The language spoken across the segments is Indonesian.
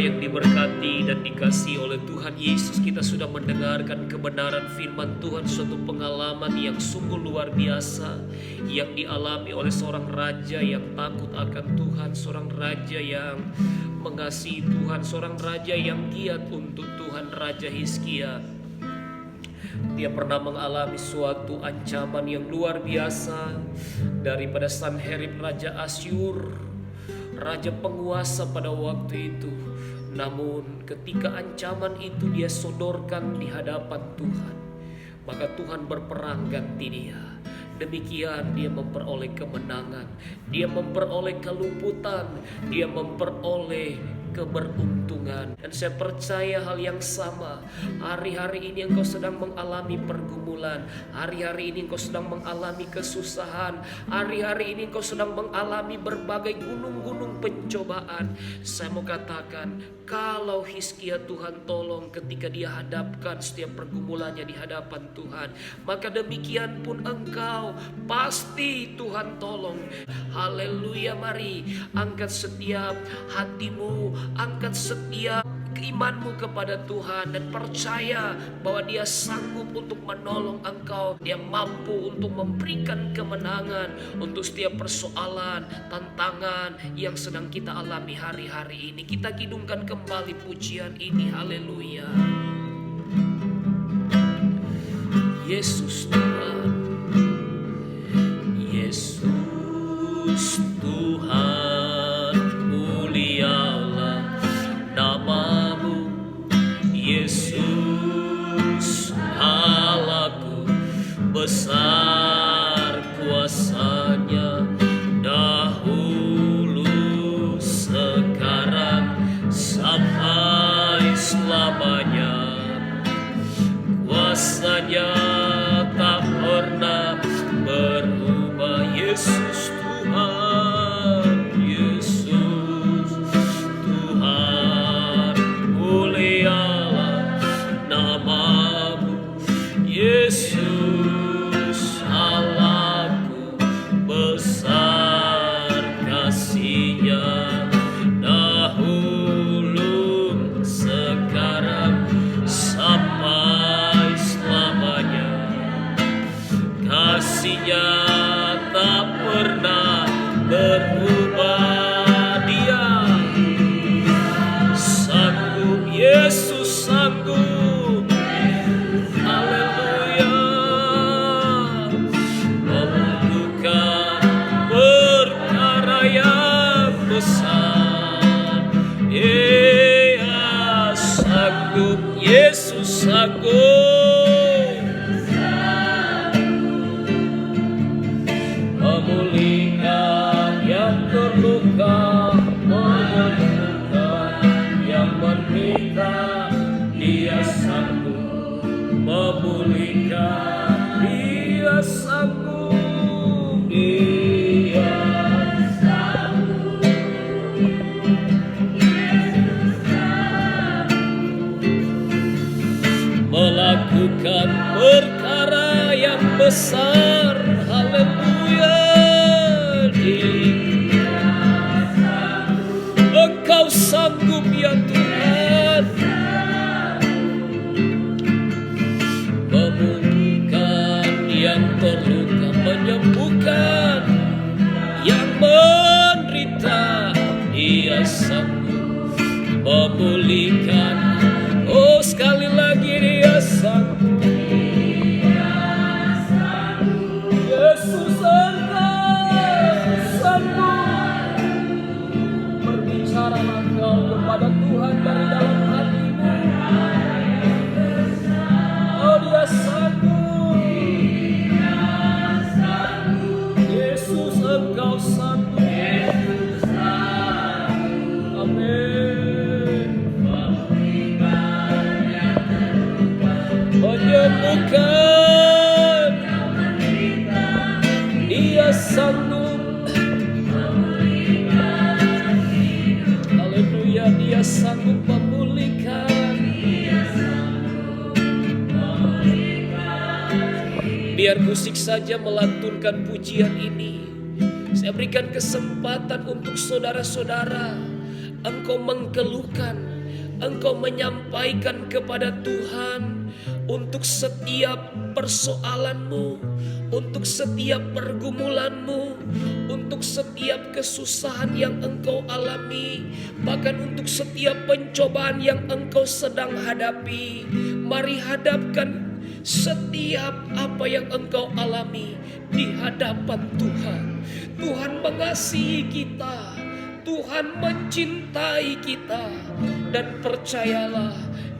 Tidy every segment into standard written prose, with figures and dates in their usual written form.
yang diberkati dan dikasihi oleh Tuhan Yesus, kita sudah mendengarkan kebenaran firman Tuhan, suatu pengalaman yang sungguh luar biasa yang dialami oleh seorang raja yang takut akan Tuhan, seorang raja yang mengasihi Tuhan, seorang raja yang giat untuk Tuhan, Raja Hizkia. Dia pernah mengalami suatu ancaman yang luar biasa daripada Sanherib, Raja Asyur, raja penguasa pada waktu itu. Namun ketika ancaman itu dia sodorkan di hadapan Tuhan, maka Tuhan berperang ganti dia. Demikian dia memperoleh kemenangan, dia memperoleh keluputan, dia memperoleh keberuntungan. Dan saya percaya hal yang sama. Hari-hari ini engkau sedang mengalami pergumulan, hari-hari ini engkau sedang mengalami kesusahan, hari-hari ini engkau sedang mengalami berbagai gunung-gunung pencobaan. Saya mau katakan, kalau Hizkia Tuhan tolong ketika dia hadapkan setiap pergumulannya di hadapan Tuhan, maka demikian pun engkau pasti Tuhan tolong. Haleluya, mari angkat setiap hatimu, angkat setiap keimanmu kepada Tuhan dan percaya bahwa Dia sanggup untuk menolong engkau. Dia mampu untuk memberikan kemenangan untuk setiap persoalan, tantangan yang sedang kita alami hari-hari ini. Kita kidungkan kembali pujian ini. Haleluya. Yesus Tuhan, Yesus Tuhan, mulialah namamu. Yesus Allahku, besar kuasanya, dahulu, sekarang, sampai selamanya. Kuasanya tak pernah berubah. Yesus Tuhan, Yesus Tuhan, mulialah namamu. Yesus Allahku, besar kasih-Nya, dahulu, sekarang, sampai selamanya. Kasih-Nya tak pernah berubah. Dia sanggup, Yesus sanggup, haleluya, membuka perkara yang besar. Ia sanggup, Yesus sanggup, memulihkan yang terluka, menyembuhkan yang menderita. Dia sanggup memulihkan, Dia sanggup, Dia sanggup melakukan perkara yang besar. Haleluya. Engkau sanggup ya Tuhan, memulihkan yang terluka, menyembuhkan yang menderita. Dia sanggup memulihkan. Oh, sekali lagi, Dia sanggup. Yesus engkau sanggup. Berbicaralah engkau kepada Tuhan dari dalam hatimu. Oh, Dia sanggup. Yesus engkau sanggup. Amin. Menyembuhkan, Dia sanggup. Haleluya, Dia sanggup memulihkan. Biar musik saja melantunkan pujian ini. Saya berikan kesempatan untuk saudara-saudara, engkau mengeluhkan, engkau menyampaikan kepada Tuhan untuk setiap persoalanmu, untuk setiap pergumulanmu, untuk setiap kesusahan yang engkau alami, bahkan untuk setiap pencobaan yang engkau sedang hadapi. Mari hadapkan setiap apa yang engkau alami di hadapan Tuhan. Tuhan mengasihi kita, Tuhan mencintai kita, dan percayalah,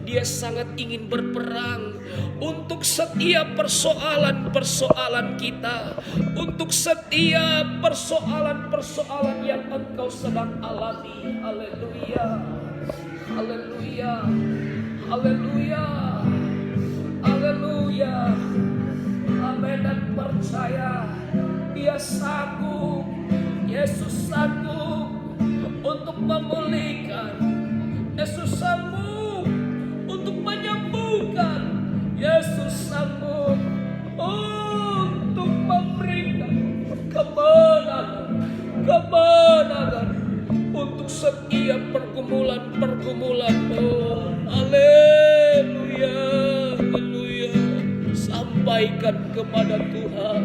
Dia sangat ingin berperang untuk setiap persoalan-persoalan kita, untuk setiap persoalan-persoalan yang engkau sedang alami. Haleluya, haleluya, haleluya, haleluya. Amin. Dan percaya Dia sanggup, Yesus sanggup untuk memulihkan, Yesus sanggup untuk menyembuhkan, Yesus sanggup untuk memberikan kemenangan untuk setiap pergumulanmu. Haleluya, haleluya. Sampaikan kepada Tuhan,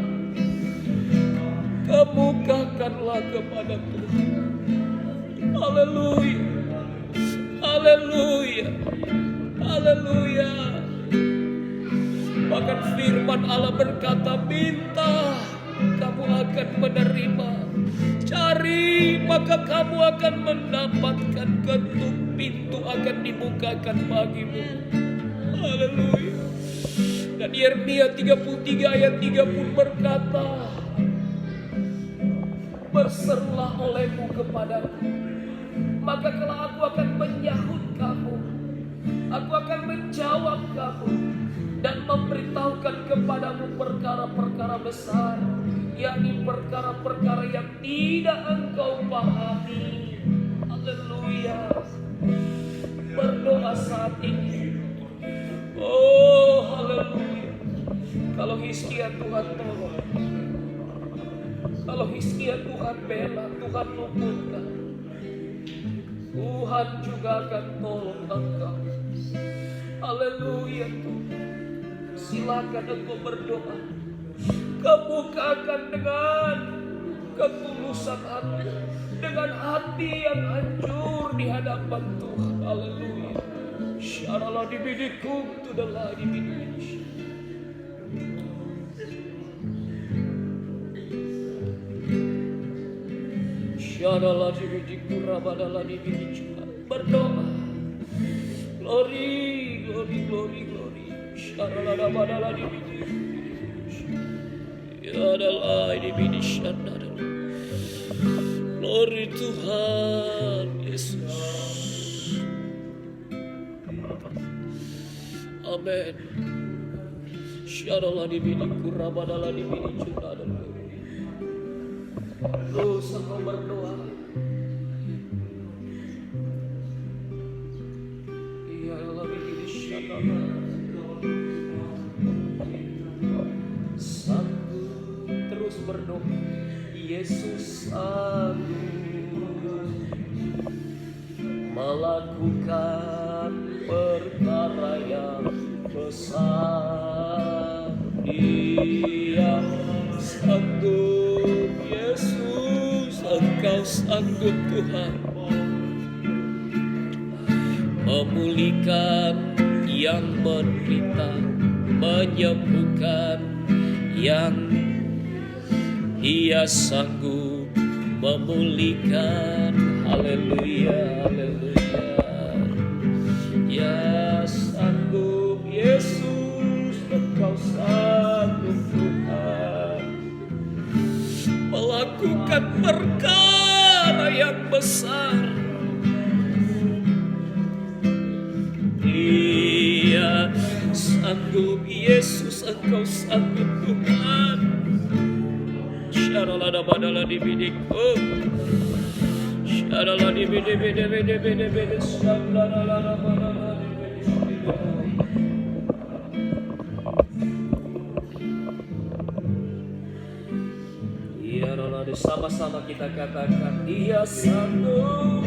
kemukakanlah kepada Tuhan. Haleluya, haleluya, haleluya. Bahkan firman Allah berkata, minta kamu akan menerima, cari maka kamu akan mendapatkan, ketuk pintu akan dibukakan bagimu. Haleluya. Dan Yeremia 33 ayat 30 berkata, berserulah olehmu kepadaku, maka kalau aku akan menyahut kamu, aku akan menjawab kamu dan memberitahukan kepadamu perkara-perkara besar, yakni perkara-perkara yang tidak engkau pahami. Haleluya. Berdoa saat ini. Oh, haleluya. Kalau Hizkia Tuhan tolong, kalau Hizkia Tuhan bela, Tuhan luputkan, Tuhan juga akan tolong engkau. Haleluya Tuhan. Silakan engkau berdoa, kemukakan dengan ketulusan hati, dengan hati yang hancur di hadapan Tuhan. Haleluya. Syaralah dibidikum tudahlah dibidik. Syaralah dibidikum rabadalah dibidik. Berdoa. Glory, glory, glory, glory. Syaralah rabadalah dibidik. Ya adalah dibidik syaralah. Glory Tuhan Yesus. Amin. Syaralah dibidik kurabadalah dibidik syaralah. Terus engkau berdoa. Ya Allah dibidik syaralah. Sanggup terus berdoa. Yesus sanggup melakukan perkara yang besar. Dia sanggup, Yesus, Engkau sanggup Tuhan, memulihkan yang menderita, menyembuhkan yang Dia sanggup memulihkan. Haleluya, haleluya. Ya sanggup Yesus, Engkau sanggup Tuhan, melakukan perkara yang besar. Dia sanggup Yesus, Engkau sanggup Tuhan. Syaralah dabadalah dibidik. Syaralah dibidik bede syaralah dabadalah dibidik. Ya Allah, sama-sama kita katakan, Dia sanggup.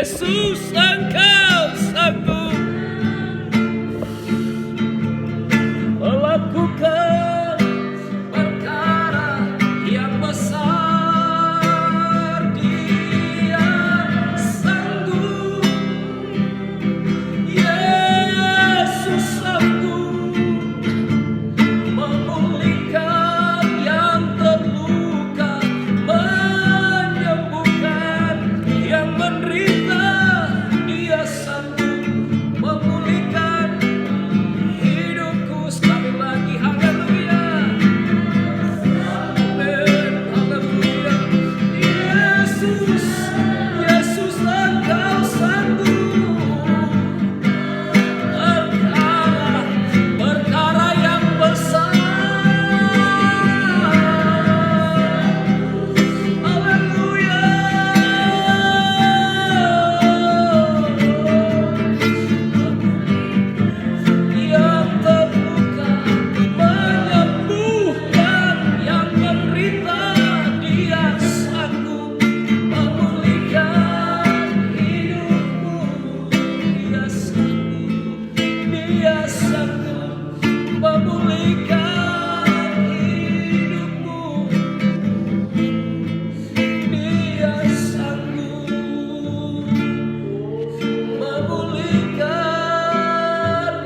Yesus, Engkau sanggup melakukan perkara yang besar. Dia sanggup, Yesus sanggup memulihkan yang terluka, menyembuhkan yang menderita. Dia sanggup memulihkan hidupku. Sekali lagi, haleluya, amin, haleluya. Yesus, Yesus, Engkau sanggup perkara yang besar. Haleluya. Yang terluka, menyembuhkan yang menderita. Dia sanggup memulihkan hidupmu. Dia sanggup, Dia sanggup memulihkan hidupmu. Dia sanggup memulihkan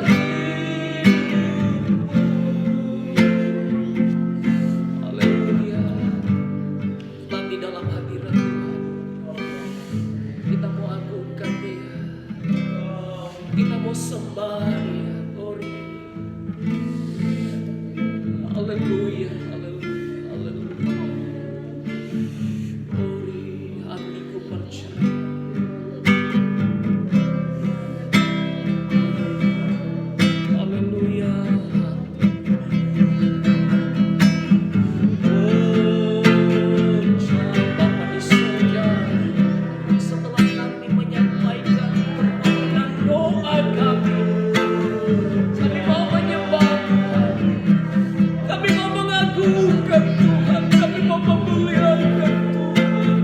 hidupmu. Haleluya. Sebab di dalam hadirat Tuhan, kita mau agungkan Dia, kita mau sembah Dia. Haleluya, haleluya, haleluya. Hatiku percaya. Haleluya. Bapa di surga, setelah kami menyampaikan permohonan doa kami mau menyembah Tuhan, kami mau mengagungkan Tuhan, kami mau memuliakan Tuhan.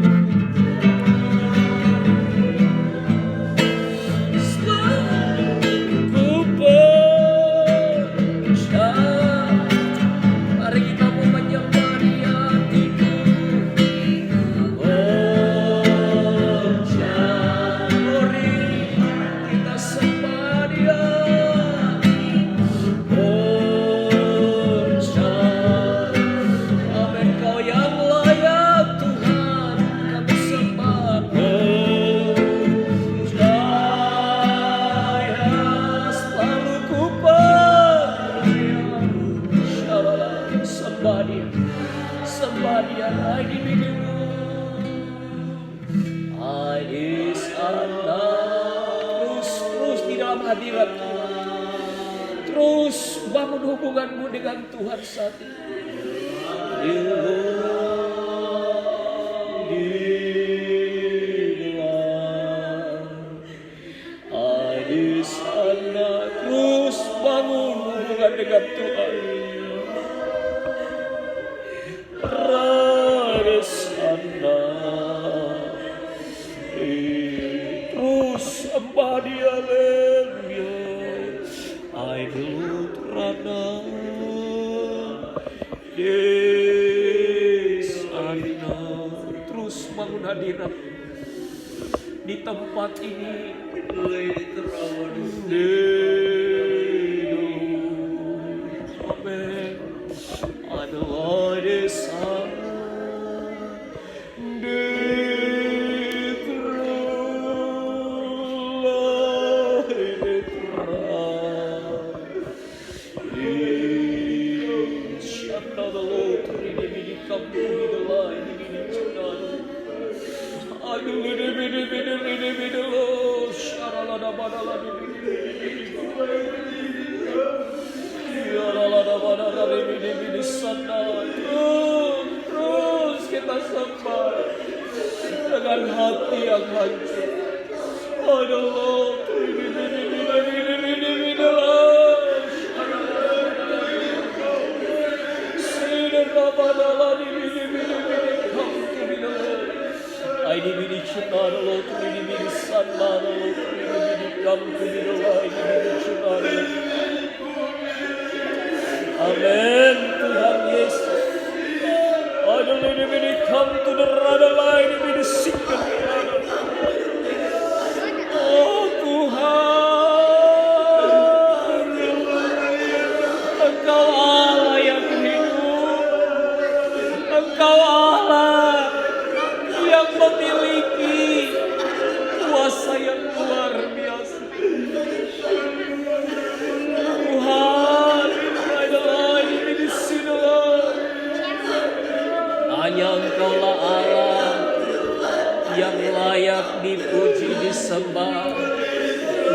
Ku percaya, mari kita mau menyembah Dia. Mari kita sembah Dia. Amin, Kau yang layak Tuhan, kami sembah. Percaya, selalu ku percaya. Sembah Dia, sembah Dia lagi dirimu. Di sana, terus di dalam hadirat Tuhan. Terus bangun hubunganmu dengan Tuhan saat ini. Di sana, terus bangun hubungan dengan Tuhan. Di sana, terus sembah Dia, haleluya. Idol Rana, Ana, terus bangun hadirat di tempat ini. Amin. Adalah desa Amin Tuhan Yesus. Aduh ini come to the rada lain ini sikap. Oh Tuhan, Engkau Allah yang hidup, Engkau Allah yang memiliki kuasa yang luar biasa. Tuhan, adalah ini di sini. Hanya Engkaulah Allah yang layak dipuji disembah,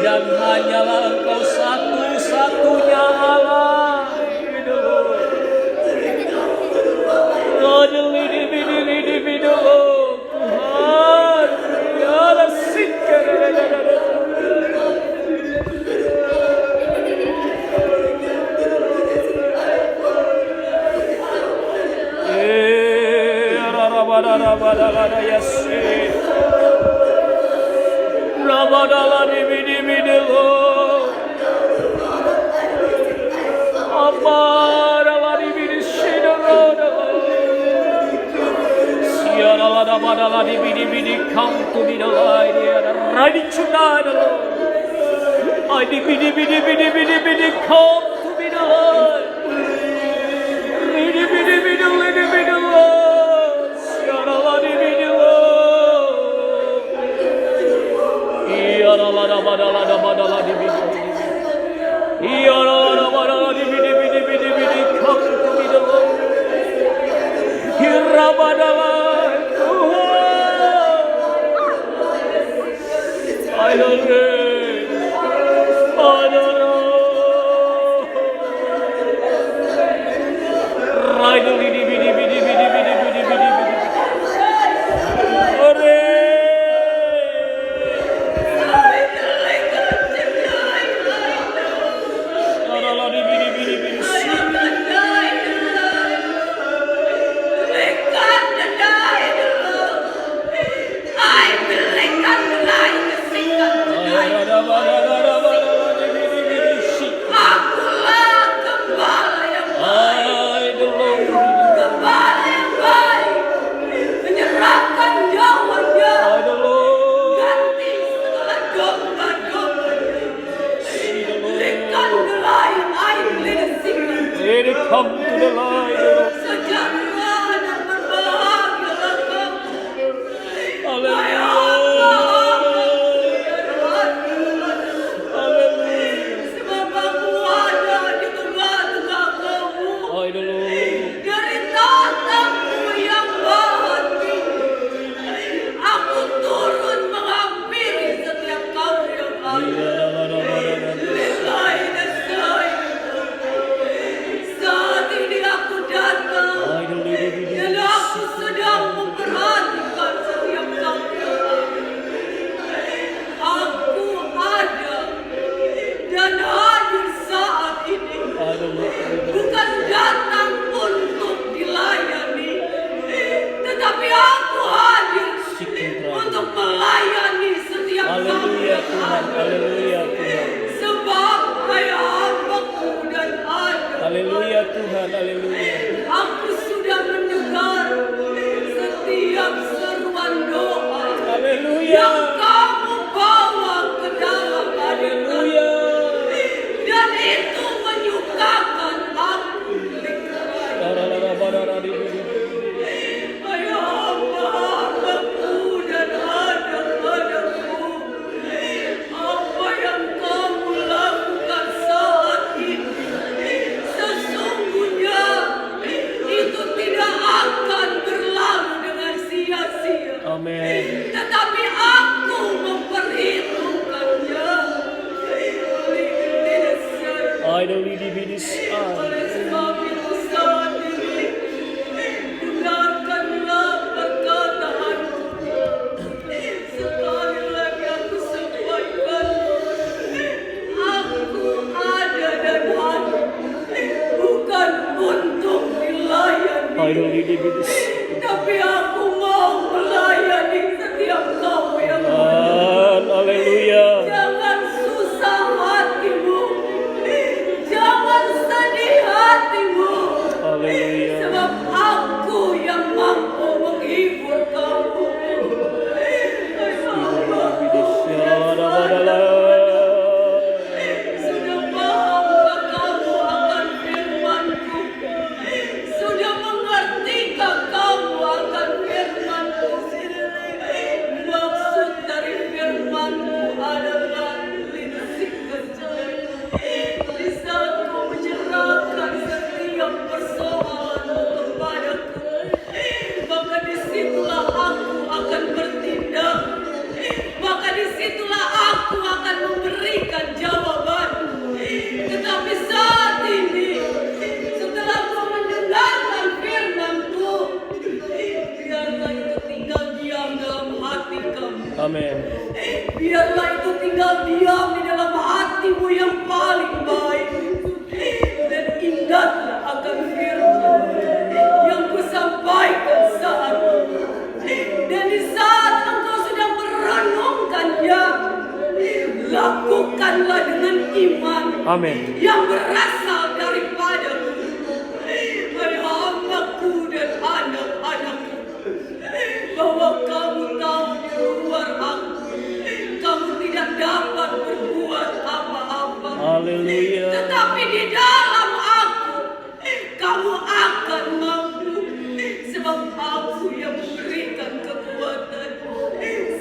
dan hanyalah Engkau satu-satunya Allah. Tuhan, ya sikar. Rabadala yasi, rabadala di bidilo, abadala di bidishidalo, siarala rabadala di bidi come to be the light, ready to die, I di bidi come to be the light, bidi badala di bidi. Badala di bidi come to be the Lord. Badala I don't know. Right di bidi. Come to the light. Bukan datang untuk dilayani, tetapi aku hadir untuk melayani setiap Haleluya Tuhan, haleluya Tuhan. Sebab ayah hambaku dan ada. Haleluya Tuhan, haleluya. Aku sudah mendengar setiap seruan doa. Haleluya. Yang kamu bawa ke dalam Haleluya. Dan itu menyukakan aku. Ayah hambaku dan anak-anakku, apa yang kamu lakukan saat ini, sesungguhnya itu tidak akan berlalu dengan sia-sia. Amin. Tetapi aku memperhitungkannya. Oleh sebab itu saat ini, dengarkanlah perkataanku. Sekali lagi aku sampaikan, aku ada dan hadir bukan untuk dilayani, tapi aku mau melayani setiap kamu yang ada. Haleluya. Jangan susah hatimu, jangan sedih hatimu. aku akan memberikan jawaban. Tetapi saat ini, setelah kau mendengarkan firman-Ku, biarlah itu tinggal diam dalam hati kamu. Amin. Biarlah itu tinggal diam di dalam hatimu yang paling baik. Dan ingatlah akan firman yang kusampaikan saat ini. Dan di saat engkau sedang merenungkannya, lakukanlah dengan iman Amin. yang berasal daripadamu. Hai hamba-Ku dan anak-anak-Ku, bahwa kamu tahu di luar aku, kamu tidak dapat berbuat apa-apa. Haleluya. Tetapi di dalam aku, kamu akan mampu. Sebab aku yang memberikan kekuatan.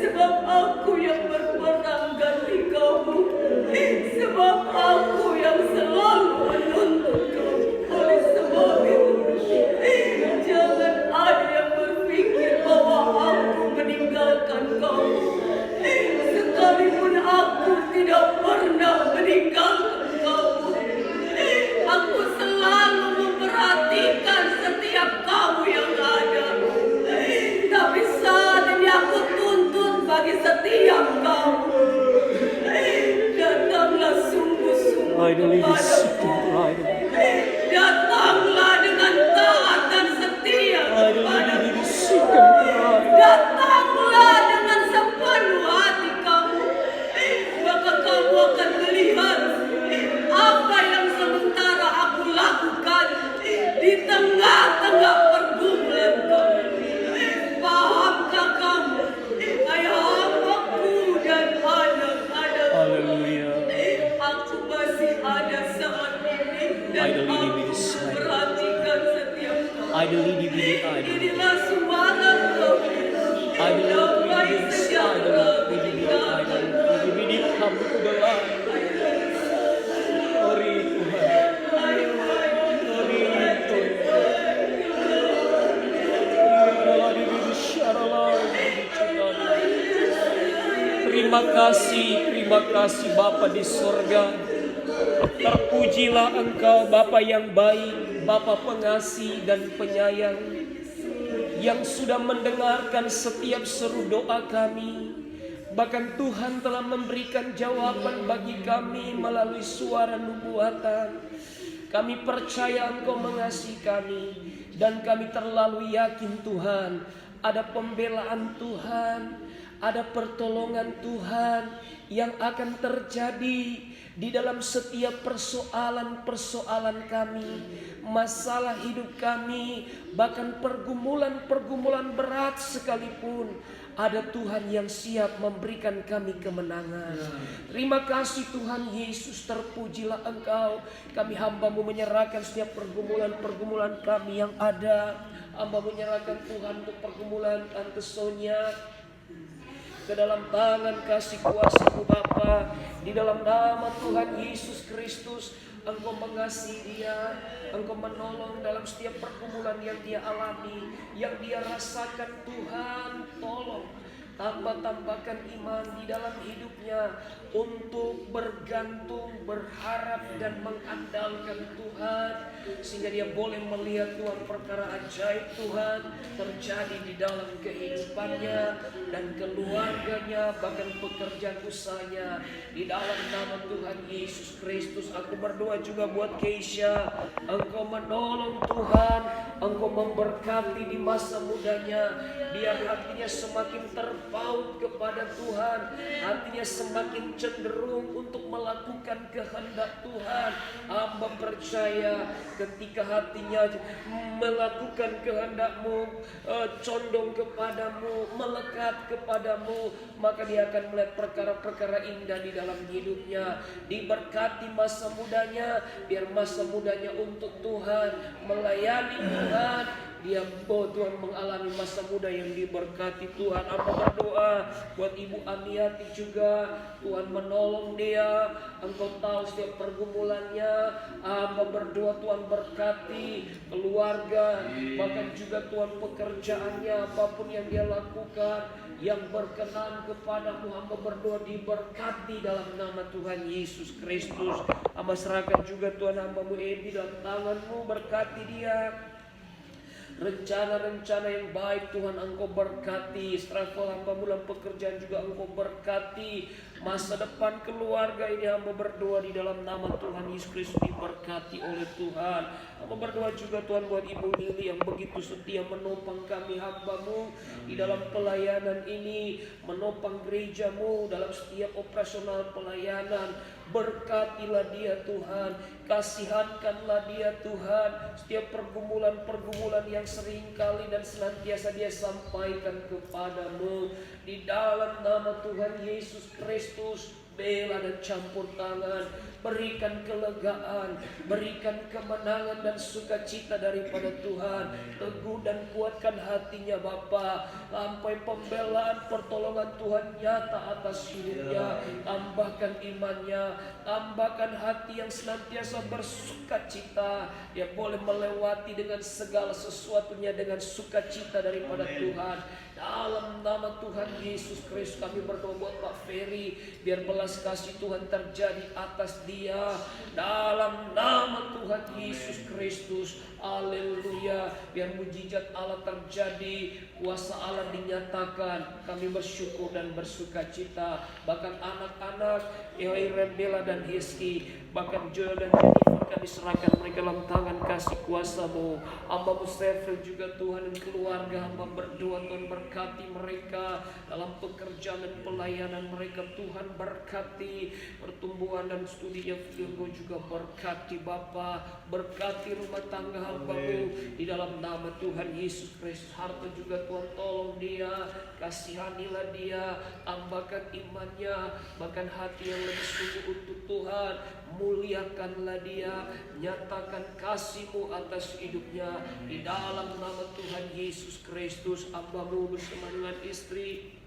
Sebab aku yang berperang ganti kamu. Sebab aku yang selalu menuntut kamu. Oleh sebab itu, jangan ada yang berpikir bahwa aku meninggalkan kamu. Sekalipun aku tidak pernah meninggalkan kamu. Aku selalu memperhatikan setiap kamu yang ada. Tapi saat ini aku tuntut bagi setiap kamu. Datanglah sungguh-sungguh kepadaku. Datanglah dengan taat dan setia kepadaku. Datanglah dengan sepenuh hati kamu. Maka kamu akan melihat apa yang sementara aku lakukan di tengah-tengah pergumulan kamu. Pahamkah kamu, hai hamba-Ku dan anak-anak? Haleluya. Aku masih ada saat ini dan aku memperhatikan setiap kamu. Inilah suara kamu. Damai sejahtera tinggalkan Kamu adalah Ori Tuhan. Terima kasih Bapa di sorga. Terpujilah Engkau Bapa yang baik, Bapa pengasih dan penyayang, yang sudah mendengarkan setiap seru doa kami. Bahkan Tuhan telah memberikan jawaban bagi kami melalui suara nubuatan. Kami percaya Engkau mengasihi kami, dan kami terlalu yakin Tuhan, ada pembelaan Tuhan, ada pertolongan Tuhan yang akan terjadi di dalam setiap persoalan-persoalan kami, masalah hidup kami, bahkan pergumulan-pergumulan berat sekalipun. Ada Tuhan yang siap memberikan kami kemenangan. Terima kasih Tuhan Yesus, terpujilah Engkau. Kami hamba-Mu menyerahkan setiap pergumulan-pergumulan kami yang ada. Hamba menyerahkan Tuhan untuk pergumulan Tante Sonia ke dalam tangan kasih kuasa-Mu Bapa. Di dalam nama Tuhan Yesus Kristus, Engkau mengasihi dia, Engkau menolong dalam setiap pergumulan yang dia alami, yang dia rasakan. Tuhan tolong tambahkan iman di dalam hidupnya untuk bergantung, berharap dan mengandalkan Tuhan, sehingga dia boleh melihat Tuhan perkara ajaib Tuhan terjadi di dalam kehidupannya dan keluarganya, bahkan pekerjaan usahanya. Di dalam nama Tuhan Yesus Kristus aku berdoa juga buat Keisha. Engkau menolong Tuhan, Engkau memberkati di masa mudanya, biar hatinya semakin terpaut kepada Tuhan, hatinya semakin cenderung untuk melakukan kehendak Tuhan. Hamba percaya ketika hatinya melakukan kehendak-Mu, condong kepadamu, melekat kepadamu, maka dia akan melihat perkara-perkara indah di dalam hidupnya. Diberkati masa mudanya, biar masa mudanya untuk Tuhan, melayani Tuhan, dia Tuhan mengalami masa muda yang diberkati. Tuhan, hamba berdoa buat Ibu Amiati juga, Tuhan menolong dia. Engkau tahu setiap pergumulannya. Hamba berdoa Tuhan berkati keluarga, bahkan juga Tuhan pekerjaannya, apapun yang dia lakukan yang berkenan kepadamu. Hamba berdoa diberkati dalam nama Tuhan Yesus Kristus. Hamba serahkan juga Tuhan hambamu Edi dalam tanganmu, berkati dia. Rencana-rencana yang baik Tuhan Engkau berkati. Travel hamba dalam pekerjaan juga Engkau berkati. Masa depan keluarga ini hamba berdoa di dalam nama Tuhan Yesus Kristus diberkati oleh Tuhan. Hamba berdoa juga Tuhan buat Ibu Lili yang begitu setia menopang kami hambamu di dalam pelayanan ini, menopang gerejamu dalam setiap operasional pelayanan. Berkatilah dia Tuhan, kasihankanlah dia Tuhan. Setiap pergumulan-pergumulan yang seringkali dan senantiasa dia sampaikan kepadamu, di dalam nama Tuhan Yesus Kristus, bela dan campur tangan, berikan kelegaan, berikan kemenangan dan sukacita daripada Tuhan. Teguh dan kuatkan hatinya Bapa, sampai pembelaan pertolongan Tuhan nyata atas hidupnya. Tambahkan imannya, tambahkan hati yang senantiasa bersukacita. Dia boleh melewati dengan segala sesuatunya dengan sukacita daripada Tuhan. Dalam nama Tuhan Yesus Kristus kami berdoa buat Pak Ferry, biar belas kasih Tuhan terjadi atas dia. Dalam nama Tuhan Yesus Kristus, haleluya. Biar mujizat Allah terjadi, kuasa Allah dinyatakan. Kami bersyukur dan bersukacita. Bahkan anak-anak Irene, Bella dan Hizki, bahkan Joel dan Jennifer, kami serahkan mereka dalam tangan kasih kuasa-Mu. Hamba Mustafil juga Tuhan dan keluarga hamba berdoa Tuhan berkati mereka dalam pekerjaan dan pelayanan mereka. Tuhan berkati pertumbuhan dan studinya Virgo juga berkati Bapa, berkati rumah tangga hamba-Mu di dalam nama Tuhan Yesus Kristus. Harta juga Tuhan tolong dia, kasihanilah dia, tambahkan imannya, bahkan hati yang lebih sungguh untuk Tuhan. Muliakanlah dia, nyatakan kasih-Mu atas hidupnya di dalam nama Tuhan Yesus Kristus. Hamba-Mu bersama dengan istri,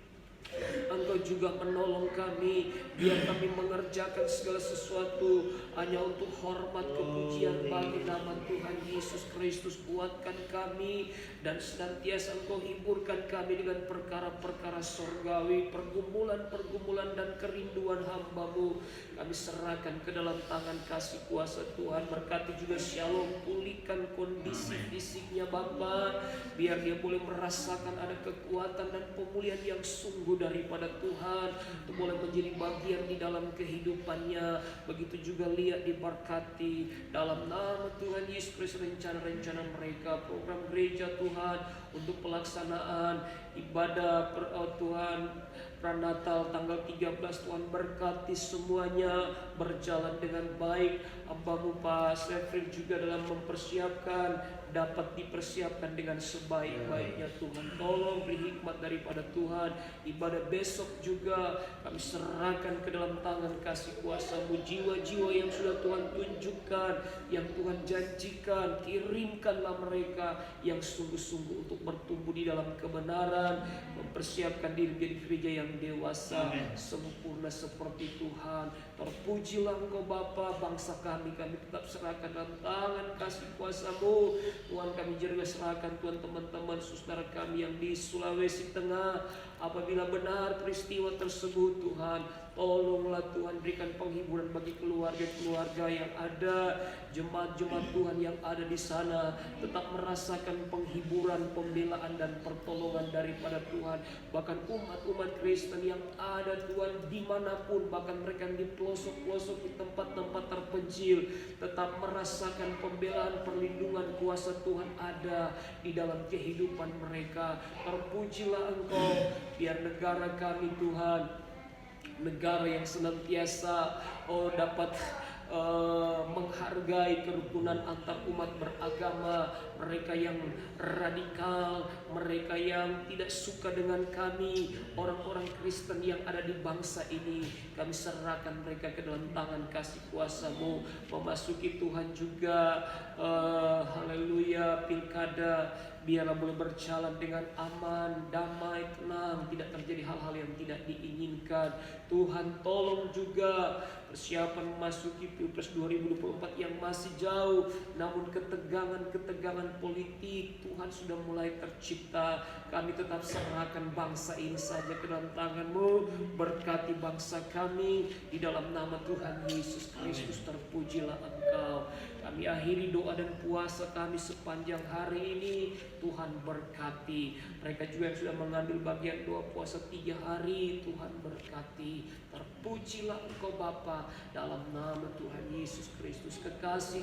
Engkau juga menolong kami, biar kami mengerjakan segala sesuatu hanya untuk hormat kepujian bagi nama Tuhan Yesus Kristus. Kuatkan kami dan senantiasa Engkau hiburkan kami dengan perkara-perkara sorgawi. Pergumulan-pergumulan dan kerinduan hamba-Mu kami serahkan ke dalam tangan kasih kuasa Tuhan. Berkati juga Shalom, pulihkan kondisi fisiknya Bapa, biar dia boleh merasakan ada kekuatan dan pemulihan yang sungguh daripada Tuhan, untuk boleh menjadi bagian di dalam kehidupannya. Begitu juga Lia diberkati dalam nama Tuhan Yesus Kristus. Rencana-rencana mereka, program gereja Tuhan untuk pelaksanaan ibadah Tuhan Pranatal tanggal 13, Tuhan berkati semuanya berjalan dengan baik. Hamba-Mu Pak Sefrin juga dalam mempersiapkan dapat dipersiapkan dengan sebaik-baiknya. Tuhan tolong beri hikmat daripada Tuhan. Ibadah besok juga kami serahkan ke dalam tangan kasih kuasa-Mu. Jiwa-jiwa yang sudah Tuhan tunjukkan, yang Tuhan janjikan, kirimkanlah mereka yang sungguh-sungguh untuk bertumbuh di dalam kebenaran, mempersiapkan diri menjadi gereja yang dewasa, sempurna seperti Tuhan. Terpujilah Engkau Bapa. Bangsa kami tetap serahkan dalam tangan kasih kuasa-Mu. Tuhan, kami juga serahkan Tuhan teman-teman saudara kami yang di Sulawesi Tengah. Apabila benar peristiwa tersebut Tuhan, tolonglah Tuhan, berikan penghiburan bagi keluarga-keluarga yang ada, jemaat-jemaat Tuhan yang ada di sana, tetap merasakan penghiburan, pembelaan dan pertolongan daripada Tuhan. Bahkan umat-umat Kristen yang ada Tuhan dimanapun, bahkan mereka di pelosok-pelosok, di tempat-tempat terpencil, tetap merasakan pembelaan, perlindungan, kuasa Tuhan ada di dalam kehidupan mereka. Terpujilah Engkau, biar negara kami Tuhan, negara yang senantiasa dapat menghargai kerukunan antar umat beragama. Mereka yang radikal, mereka yang tidak suka dengan kami, orang-orang Kristen yang ada di bangsa ini, kami serahkan mereka ke dalam tangan kasih kuasa-Mu. Memasuki Tuhan juga haleluya pilkada biarlah boleh berjalan dengan aman, damai, tenang, tidak terjadi hal-hal yang tidak diinginkan. Tuhan tolong juga persiapan memasuki Pilpres 2024 yang masih jauh, namun ketegangan politik Tuhan sudah mulai tercipta. Kami tetap serahkan bangsa ini saja ke dalam tangan-Mu. Berkati bangsa kami di dalam nama Tuhan Yesus Kristus. Terpujilah Engkau. Kami akhiri doa dan puasa kami sepanjang hari ini. Tuhan berkati mereka juga yang sudah mengambil bagian doa puasa 3 hari. Tuhan berkati. Terpujilah Engkau Bapa, dalam nama Tuhan Yesus Kristus. Kekasih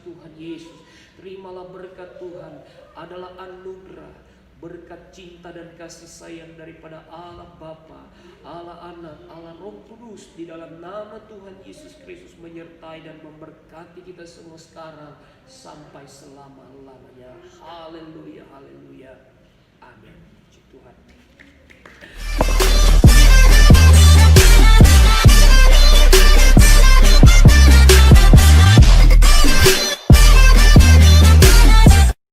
Tuhan Yesus, terimalah berkat Tuhan adalah anugerah, berkat cinta dan kasih sayang daripada Allah Bapa, Allah Anak, Allah Roh Kudus, di dalam nama Tuhan Yesus Kristus menyertai dan memberkati kita semua sekarang sampai selama-lamanya. Haleluya, haleluya. Amin.